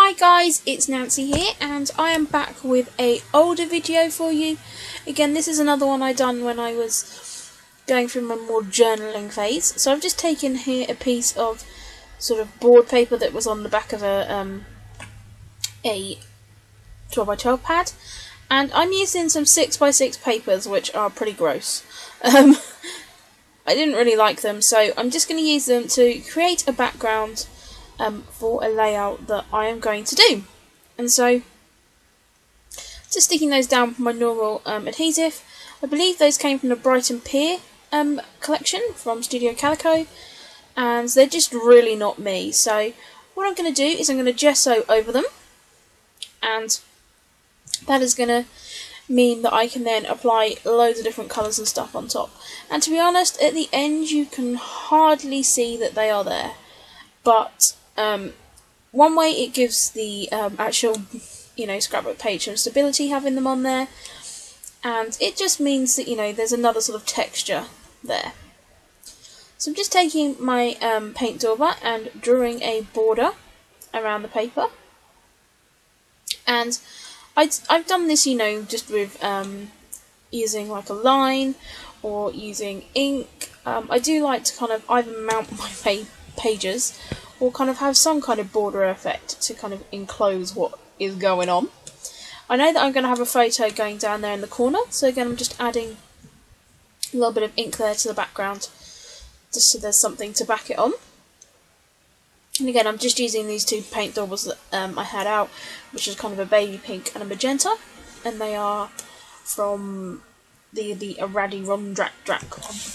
Hi guys, it's Nancy here and I am back with a older video for you. Again, this is another one I done when I was going through my more journaling phase. So I've just taken here a piece of sort of board paper that was on the back of a 12x12 pad, and I'm using some 6x6 papers which are pretty gross. I didn't really like them, so I'm just going to use them to create a background for a layout that I am going to do. And so, just sticking those down with my normal adhesive. I believe those came from the Brighton Pier collection from Studio Calico, and they're just really not me. So what I'm going to do is I'm going to gesso over them, and that is going to mean that I can then apply loads of different colours and stuff on top. And to be honest, at the end you can hardly see that they are there, but one way it gives the actual, scrapbook page some stability having them on there, and it just means that there's another sort of texture there. So I'm just taking my paint dauber and drawing a border around the paper, and I've done this just with using like a line or using ink. I do like to kind of either mount my pages or kind of have some kind of border effect to kind of enclose what is going on. I know that I'm going to have a photo going down there in the corner, so again I'm just adding a little bit of ink there to the background, just so there's something to back it on. And again, I'm just using these two paint daubers that I had out, which is kind of a baby pink and a magenta, and they are from the Araddirondrak,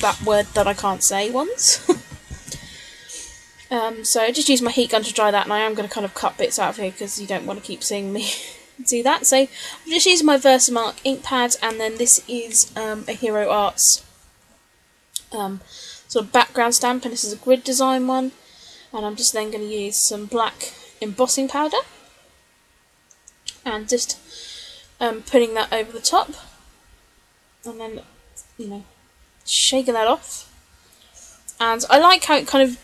that word that I can't say ones. So I just use my heat gun to dry that, and I am going to kind of cut bits out of here because you don't want to keep seeing me do that. So I'm just using my Versamark ink pad, and then this is a Hero Arts sort of background stamp, and this is a grid design one. And I'm just then going to use some black embossing powder and just putting that over the top, and then shaking that off. And I like how it kind of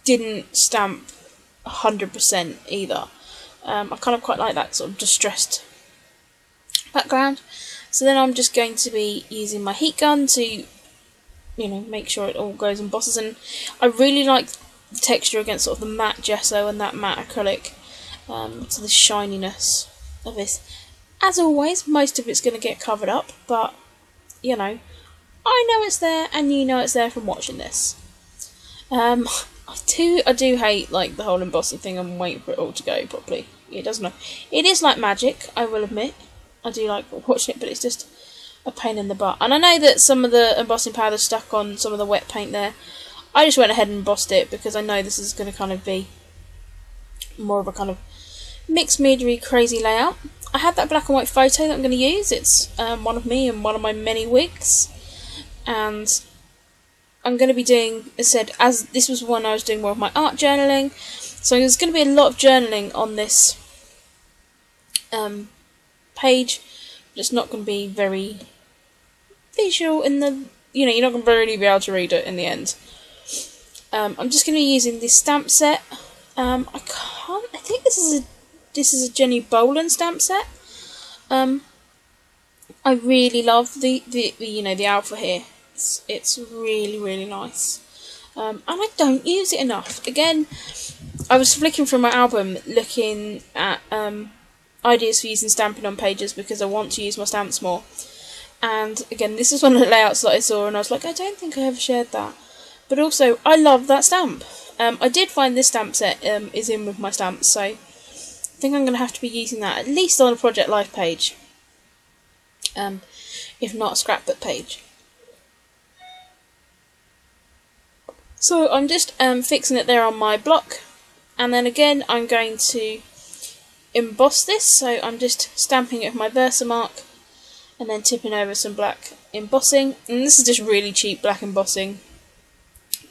didn't stamp 100% either. I kind of quite like that sort of distressed background. So then I'm just going to be using my heat gun to make sure it all goes and embosses, and I really like the texture against sort of the matte gesso and that matte acrylic, to the shininess of this. As always, most of it's going to get covered up, but I know it's there, and you know it's there from watching this. I do hate like the whole embossing thing. I'm waiting for it all to go properly. It doesn't. It is like magic, I will admit. I do like watching it, but it's just a pain in the butt. And I know that some of the embossing powder stuck on some of the wet paint there. I just went ahead and embossed it because I know this is going to kind of be more of a kind of mixed media crazy layout. I had that black and white photo that I'm going to use. It's one of me and one of my many wigs, and I'm going to be doing, as this was one I was doing more of my art journaling, so there's going to be a lot of journaling on this page, but it's not going to be very visual in the, you're not going to really be able to read it in the end. I'm just going to be using this stamp set. I think this is a Jenny Bolan stamp set. I really love the alpha here. It's really, really nice. And I don't use it enough. Again, I was flicking through my album looking at ideas for using stamping on pages because I want to use my stamps more. And again, this is one of the layouts that I saw, and I was like, I don't think I ever shared that. But also, I love that stamp. I did find this stamp set is in with my stamps, so I think I'm going to have to be using that, at least on a Project Life page, if not a scrapbook page. So I'm just fixing it there on my block, and then again I'm going to emboss this, so I'm just stamping it with my Versamark and then tipping over some black embossing, and this is just really cheap black embossing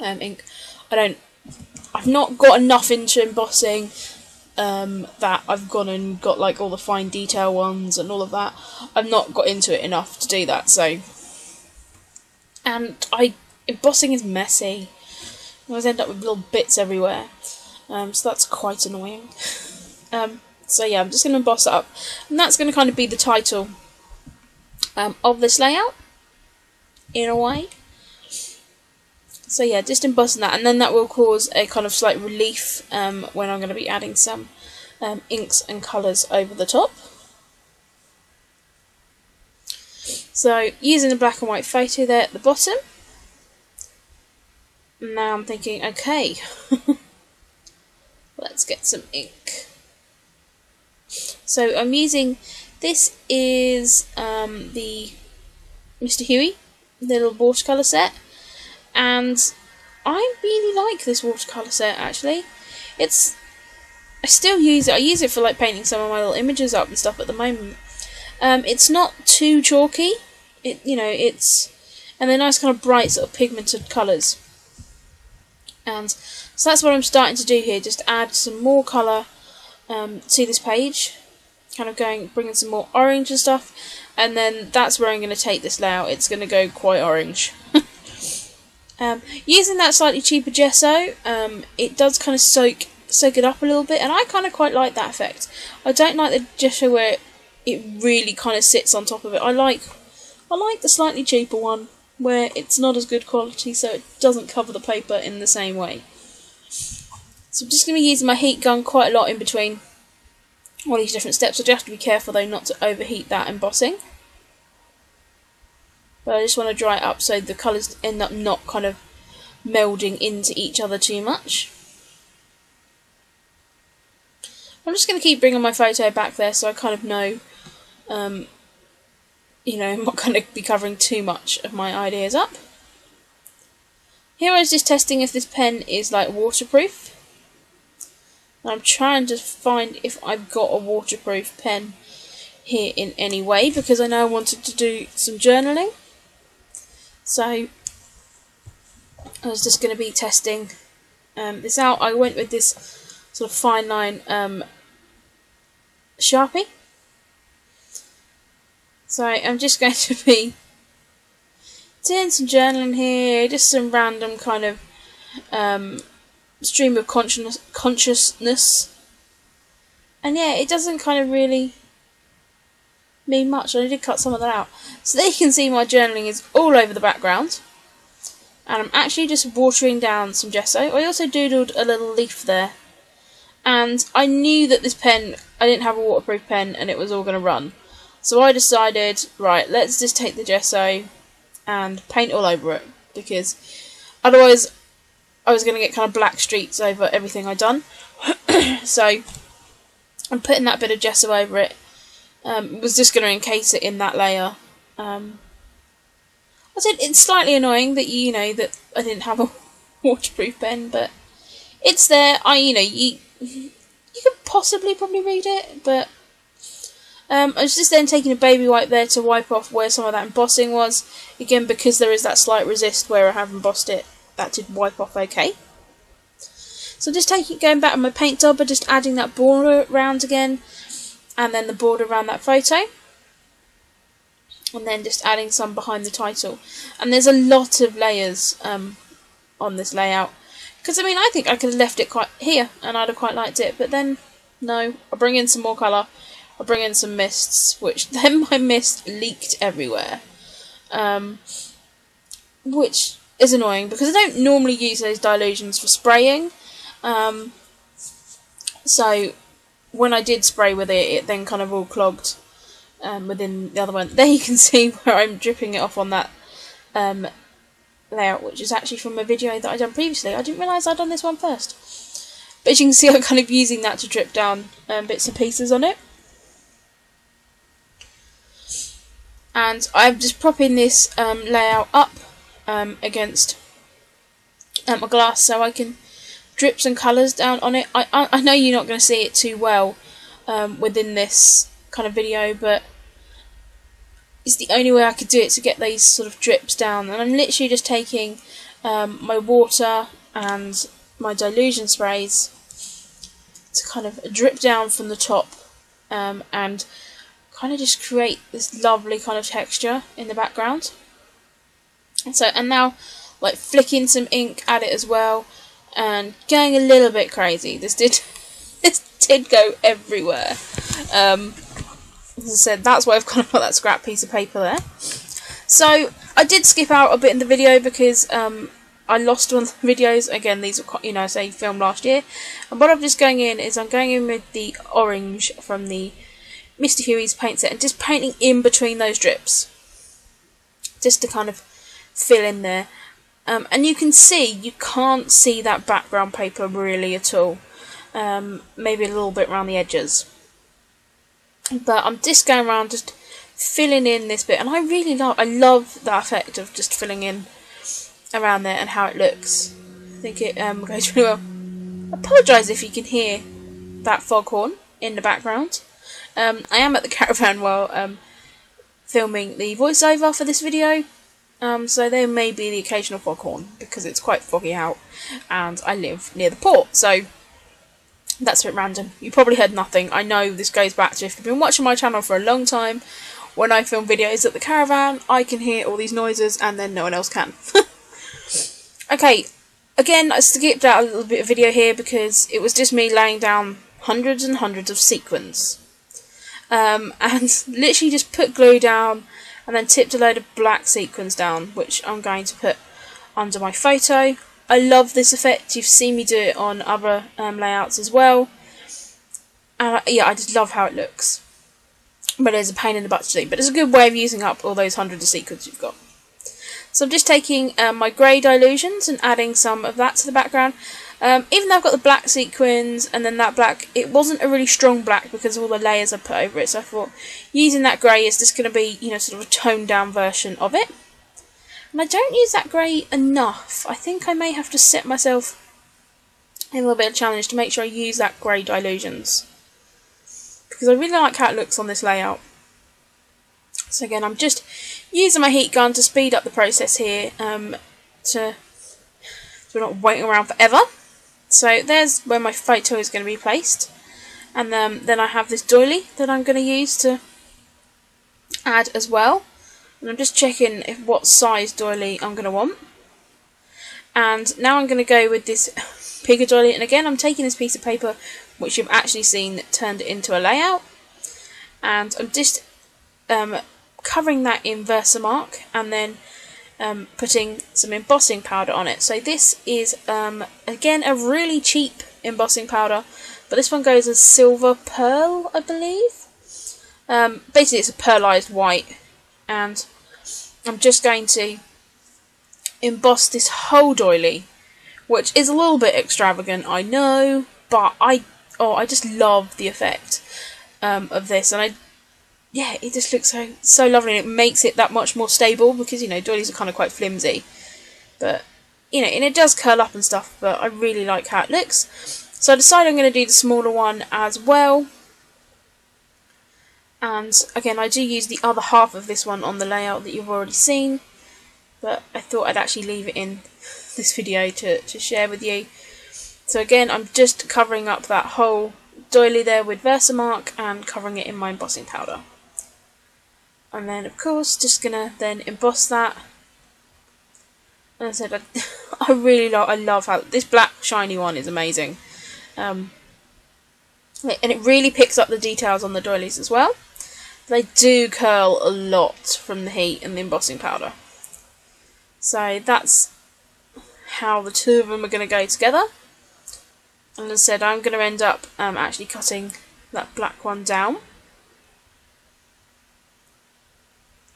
ink. I've not got enough into embossing that I've gone and got like all the fine detail ones and all of that. I've not got into it enough to do that, so, and embossing is messy. I always end up with little bits everywhere, so that's quite annoying. So yeah, I'm just going to emboss it up, and that's going to kind of be the title of this layout, in a way. So yeah, just embossing that, and then that will cause a kind of slight relief when I'm going to be adding some inks and colours over the top. So using a black and white photo there at the bottom. Now I'm thinking, okay, let's get some ink. So I'm using, this is the Mr. Huey, the little watercolour set, and I really like this watercolour set actually. I still use it, I use it for like painting some of my little images up and stuff at the moment. It's not too chalky, and they're nice kind of bright sort of pigmented colours. And so that's what I'm starting to do here, just add some more colour to this page, kind of bringing some more orange and stuff, and then that's where I'm going to take this layout. It's going to go quite orange. Using that slightly cheaper gesso, it does kind of soak it up a little bit, and I kind of quite like that effect. I don't like the gesso where it really kind of sits on top of it. I like the slightly cheaper one, where it's not as good quality, so it doesn't cover the paper in the same way. So I'm just going to be using my heat gun quite a lot in between all these different steps. I do have to be careful though not to overheat that embossing. But I just want to dry it up so the colours end up not kind of melding into each other too much. I'm just going to keep bringing my photo back there so I kind of know, I'm not going to be covering too much of my ideas up. Here I was just testing if this pen is like waterproof. I'm trying to find if I've got a waterproof pen here in any way, because I know I wanted to do some journaling. So I was just going to be testing this out. I went with this sort of fine line Sharpie. So I'm just going to be doing some journaling here, just some random kind of stream of consciousness. And yeah, it doesn't kind of really mean much. I did cut some of that out. So there you can see my journaling is all over the background. And I'm actually just watering down some gesso. I also doodled a little leaf there. And I knew that this pen, I didn't have a waterproof pen and it was all going to run. So I decided, right, let's just take the gesso and paint all over it, because otherwise I was going to get kind of black streaks over everything I'd done. So I'm putting that bit of gesso over it. Was just going to encase it in that layer. I said it's slightly annoying that that I didn't have a waterproof pen, but it's there. You could possibly probably read it, but I was just then taking a baby wipe there to wipe off where some of that embossing was. Again, because there is that slight resist where I have embossed it, that did wipe off okay. So just going back on my paint dauber, just adding that border around again, and then the border around that photo, and then just adding some behind the title. And there's a lot of layers on this layout, because I think I could have left it quite here and I'd have quite liked it, but then no, I'll bring in some more colour. I'll bring in some mists, which then my mist leaked everywhere, which is annoying because I don't normally use those dilutions for spraying. So when I did spray with it, it then kind of all clogged within the other one. There you can see where I'm dripping it off on that layout, which is actually from a video that I done previously. I didn't realise I'd done this one first. But as you can see, I'm kind of using that to drip down bits and pieces on it. And I'm just propping this layout up against my glass so I can drip some colours down on it. I know you're not going to see it too well within this kind of video, but it's the only way I could do it to get these sort of drips down. And I'm literally just taking my water and my dilution sprays to kind of drip down from the top and kind of just create this lovely kind of texture in the background. And now like flicking some ink at it as well and going a little bit crazy. This did this did go everywhere. As I said, that's why I've kind of put that scrap piece of paper there. So I did skip out a bit in the video because I lost one of the videos. Again, these are, you know, say filmed last year. And what I'm just going in is I'm going in with the orange from the Mr. Huey's paint set and just painting in between those drips, just to kind of fill in there. And you can see, you can't see that background paper really at all. Maybe a little bit around the edges. But I'm just going around just filling in this bit, and I really love that effect of just filling in around there and how it looks. I think it goes really well. I apologise if you can hear that foghorn in the background. I am at the caravan while filming the voiceover for this video, so there may be the occasional foghorn because it's quite foggy out and I live near the port, so that's a bit random. You probably heard nothing. I know this goes back to if you've been watching my channel for a long time. When I film videos at the caravan, I can hear all these noises and then no one else can. Okay, again, I skipped out a little bit of video here because it was just me laying down hundreds and hundreds of sequins. And literally just put glue down and then tipped a load of black sequins down, which I'm going to put under my photo. I love this effect. You've seen me do it on other layouts as well. Yeah, I just love how it looks. But it's a pain in the butt to do. But it's a good way of using up all those hundreds of sequins you've got. So I'm just taking my grey dilutions and adding some of that to the background. Even though I've got the black sequins and then that black, it wasn't a really strong black because of all the layers I put over it. So I thought using that grey is just going to be, you know, sort of a toned down version of it. And I don't use that grey enough. I think I may have to set myself a little bit of a challenge to make sure I use that grey dilutions, because I really like how it looks on this layout. So again, I'm just using my heat gun to speed up the process here, so we're not waiting around forever. So there's where my photo is going to be placed, and then I have this doily that I'm going to use to add as well. And I'm just checking what size doily I'm going to want. And now I'm going to go with this bigger doily. And again, I'm taking this piece of paper, which you've actually seen turned it into a layout. And I'm just covering that in Versamark and then putting some embossing powder on it. So this is, again, a really cheap embossing powder. But this one goes as Silver Pearl, I believe. Basically, it's a pearlized white. And I'm just going to emboss this whole doily, which is a little bit extravagant, I know, but I just love the effect of this, and yeah, it just looks so lovely, and it makes it that much more stable because, you know, doilies are kind of quite flimsy, but, you know, and it does curl up and stuff, but I really like how it looks. So I decided I'm going to do the smaller one as well. And again, I do use the other half of this one on the layout that you've already seen, but I thought I'd actually leave it in this video to share with you. So again, I'm just covering up that whole doily there with Versamark and covering it in my embossing powder. And then, of course, just gonna then emboss that. And I said, I love how this black shiny one is amazing. And it really picks up the details on the doilies as well. They do curl a lot from the heat and the embossing powder. So that's how the two of them are going to go together. And as I said, I'm going to end up actually cutting that black one down.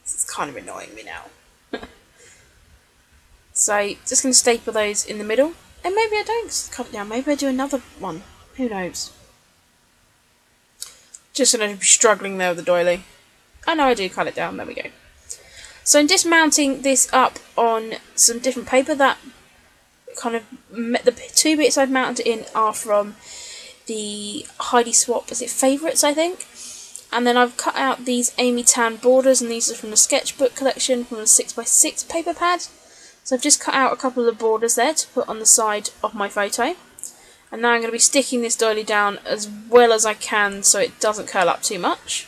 This is kind of annoying me now. So just going to staple those in the middle. And maybe I don't cut it down. Maybe I do another one. Who knows? Just going to be struggling there with the doily. I know I do cut it down. There we go. So I'm just mounting this up on some different paper. That kind of, the two bits I've mounted in are from the Heidi Swap, is it Favourites, I think? And then I've cut out these Amy Tan borders, and these are from the Sketchbook collection from the 6x6 paper pad. So I've just cut out a couple of the borders there to put on the side of my photo. And now I'm going to be sticking this doily down as well as I can so it doesn't curl up too much.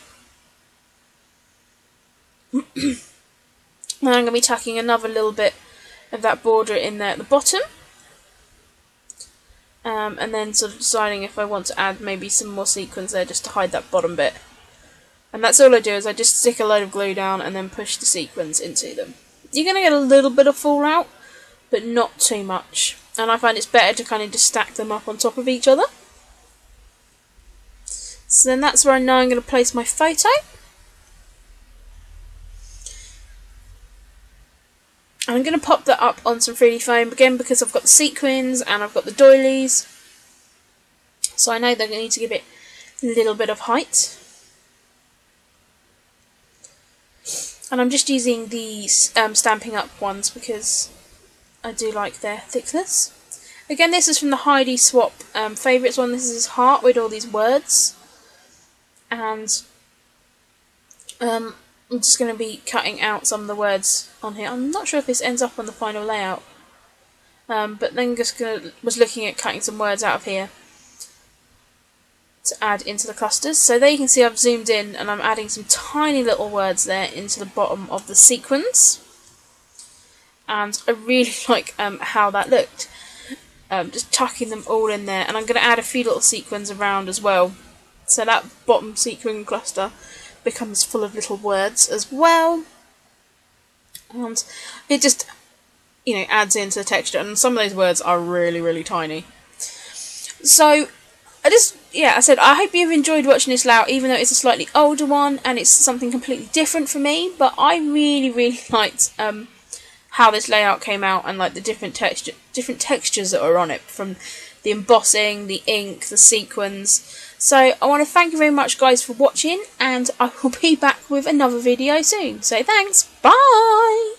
Now I'm going to be tucking another little bit of that border in there at the bottom. and then sort of deciding if I want to add maybe some more sequins there just to hide that bottom bit. And that's all I do, is I just stick a load of glue down and then push the sequins into them. You're going to get a little bit of fallout, but not too much. And I find it's better to kind of just stack them up on top of each other. So then that's where I know I'm going to place my photo. And I'm going to pop that up on some 3D foam, again because I've got the sequins and I've got the doilies. So I know they're going to need to give it a little bit of height. And I'm just using these Stampin' Up ones because I do like their thickness. Again, this is from the Heidi Swap favourites one. This is his heart with all these words. And I'm just going to be cutting out some of the words on here. I'm not sure if this ends up on the final layout. But then was looking at cutting some words out of here to add into the clusters. So there you can see I've zoomed in and I'm adding some tiny little words there into the bottom of the sequins. And I really like how that looked. Just tucking them all in there, and I'm going to add a few little sequins around as well. So that bottom sequin cluster becomes full of little words as well. And it just, you know, adds into the texture, and some of those words are really, really tiny. So I said I hope you've enjoyed watching this layout, even though it's a slightly older one and it's something completely different for me. But I really, really liked how this layout came out, and like the different textures that are on it, from the embossing, the ink, the sequins. So I want to thank you very much, guys, for watching, and I will be back with another video soon. So thanks, bye!